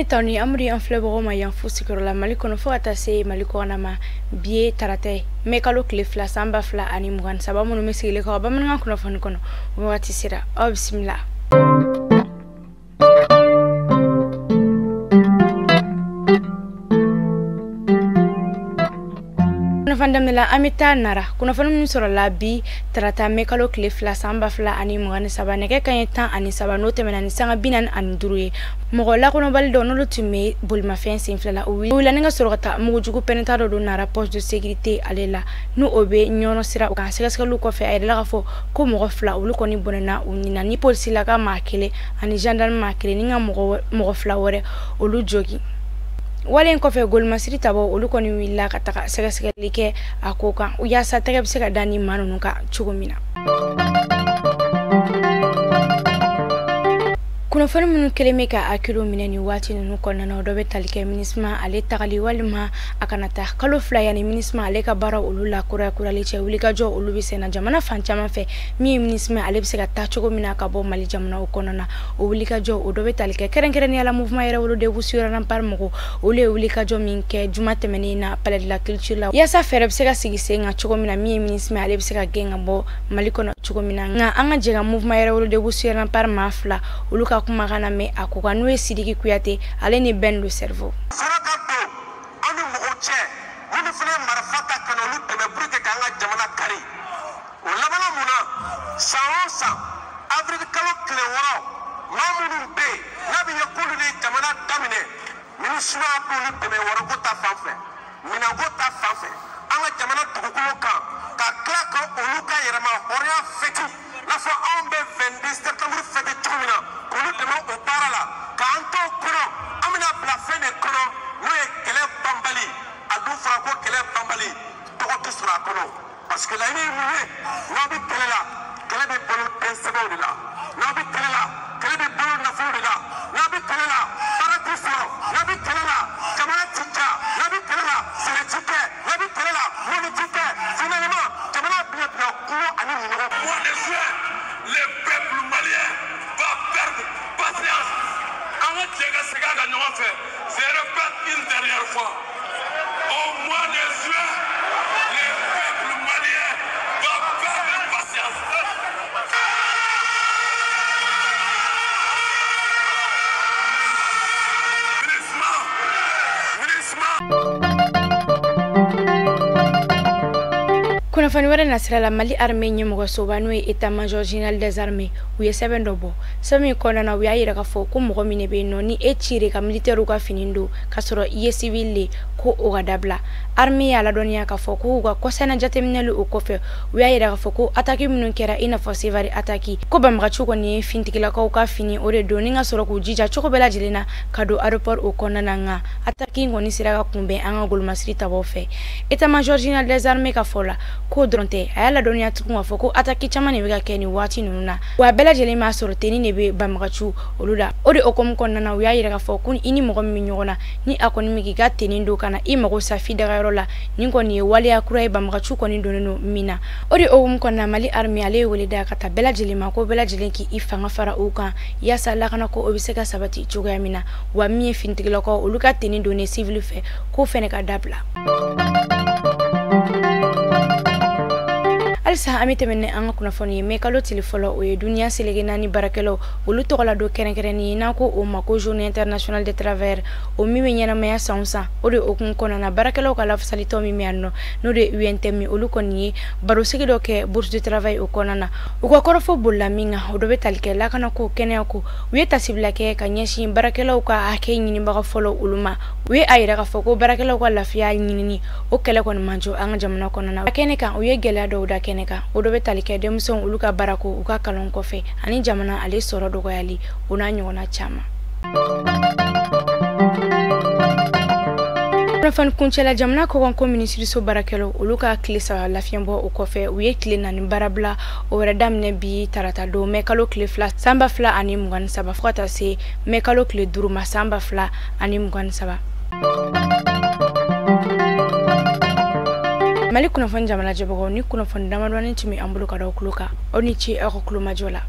tawni amri an flebo ma yan fusikoro la mali kono fo ata se mali ko na ma biye tarate me kalo cliff la samba fla ani mugan sababu no mesigile ko ba man kono fon kono wati sira o bismillah fandamela amita nara kuna fanu min soro la bi tarata mekalo cliff la samba fla ani mugani sabane ke kan tan ani sabano temena ni sanga binan an duruye mogo la kono bal do no tume bulma fensin fla wi la nga soro ta mugu jugu penetado do nara poste de sécurité alela nu obe nyono sira ka sega lu ko fe ay la fo ko mogo fla ulu ko ni bonena unina ni police la ka makele ani gendarme makele ni nga mogo fla wore ulu jogi walen ko fe gol masiri tabo olu ko ni willa ka taka sega like akoka u ya sa tege bisega dani manunu ka chugumina kuna fana minu keleme ka akilo mineni wati nunu konna na dobe talike minisma ale tagali walma akanata kalo fla yani minisma ale ka bara ulula kura leche ulika jo ulubi sena jamana fanchama fe mi minisma ale bisega ta chugumina ka bo mali jamana ukonna na ulika jo dobe talike keren yala mouvement yere wolo de busura nan par moko ule ulika jo minke jumate menina palais de la culture la ya sa fere bisega sigise nga chugumina mi minisma ale bisega genga bo mali kono chugumina nga anga jega mouvement yere wolo de busura nan par mafla uluka kuma kana me akoka no Sidiki Kuyate ale ni ben le cerveau sarakato anu moche munu fule marfata kanolu teme burke kanga jamana kari o labana muna saonsa avril kalo kleworo mamunu be nabi yakulu ni jamana damine miniswa pulu teme woro ko ta fanfe mina ko ta fanfe anga jamana tukukulo ka klako oluka yerama horia feti la fo ambe 22 septembre fete chumina kolu demo o parala kanto kono amina blafene kono we kele bambali adu frako kele bambali to ko sura kono parce que la ni we no bi kelela kele be bolu pensebo de la no bi kelela kele be bolu na fo de la no bi kelela para kusro no bi kelela kamara chicha no bi kelela sere chike no bi kelela moni chike finalement kamara bien ko ani ni ko le peuple malien va perdre patience. Je répète une dernière fois. Au mois de juin, le peuple malien va perdre patience. kuna fani wara nasira la mali armée nyemogo sobanu état major général des armées uye sebendobo sami kona na uya yira ka fo ko mogo mine be no ni etire ka militaire ka finindo kasoro iye civil ko o gadabla armée ya la donia ka fo ko ga kosena jateminelu o kofe uya yira ka fo ko attaque minun kera ina fo sevari attaque ko bamga chuko ni fintikila ko ka fini ore doni nga soro ko jija chuko bela jilina kado aéroport o kona nga attaque ngoni sira ka kumbe anga gol masri tabo fe état major général des armées ka fola ko dronte ayala donia tukuma foko ataki chama ne bega keni wati nuna wa bela jele ma sorte ni nebe bamagachu oluda odi okom konna na wiya yira foko ini mo mi nyona ni akoni mi giga tenindo kana i mago safi daga rola ni ko ni wali akura e bamagachu ko ni doneno mina odi okom konna mali army ale wele da kata bela jele ma ko bela jele ki ifanga fara uka ya sala kana ko obiseka sabati chuga mina wa mi fintigilo ko oluka tenindo ne civil fe ko fene ka dabla alsa amite menne anga kuna foni mekalo tilifolo o dunia selegena ni barakelo ulu tokola do kerenkereni nako o mako journée internationale de travers o mimi nyana maya sansa o de okun kona na barakelo kala salito mimi anno no de UNTM ulu koni baro segido ke bourse de travail o konana o ko korofo bulla minga o do betalke la kana ko kene ko weta sibla ke kanyeshi barakelo ka ake nyini baga folo uluma we ayira ka foko barakelo ko lafiya nyini o kele kon manjo anga jamana konana kene kan o yegela do da neka odo betalike demson uluka barako uka kalon kofe ani jamana ale soro dogo yali una nyona chama Rafan kunchela jamana ko ministre so barakelo uluka klisa la fiembo o kofe uye klina ni barabla o radam ne bi tarata do mekalo klifla samba fla ani mgan saba frata se mekalo kle duruma samba fla ani mgan saba mali kuna fanja mala jabo ni kuna fanda madwani chimi ambulo kada okuluka oni chi ako kuluma jola